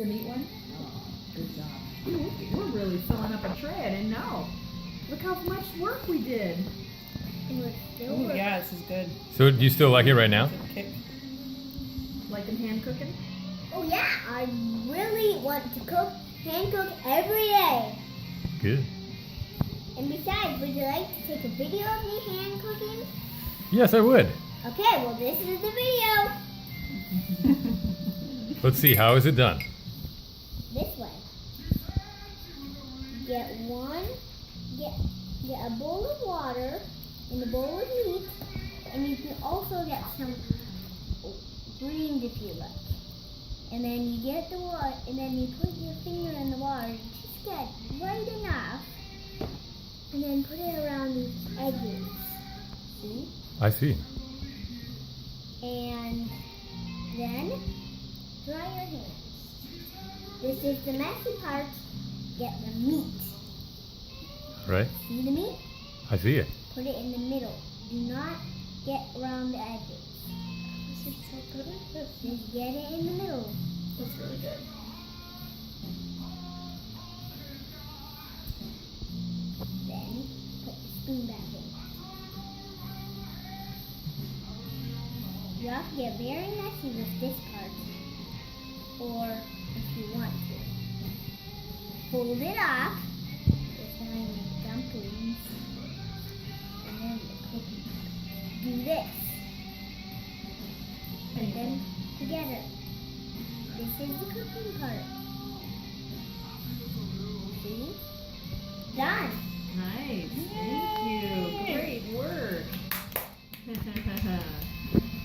a neat one? Oh, good job. We're really filling up a tray. I didn't know. Look how much work we did. Oh yeah, this is good. So do you still like it right now? Kick. Like in hand cooking? Oh yeah, I really want to hand cook every day. Good. And besides, would you like to take a video of me hand cooking? Yes, I would. Okay, well this is the video. Let's see, how is it done? This way. Get a bowl of water and a bowl of meat, and you can also get some greens if you like. And then you get the water, and then you put your finger in the water, just get right enough, and then put it around these edges. See? I see. And then dry your hands. This is the messy part. Get the meat. Right? See the meat? I see it. Put it in the middle. Do not get around the edges. This is so good at this. Just get it in the middle. That's really good. Then put the spoon back in. You have to get very messy with this part, or if you want to. Fold it up. This time I make dumplings. And then the cookie. Do this. Put them together. This is the cooking part. See? Done. Nice. Thank you. Great work.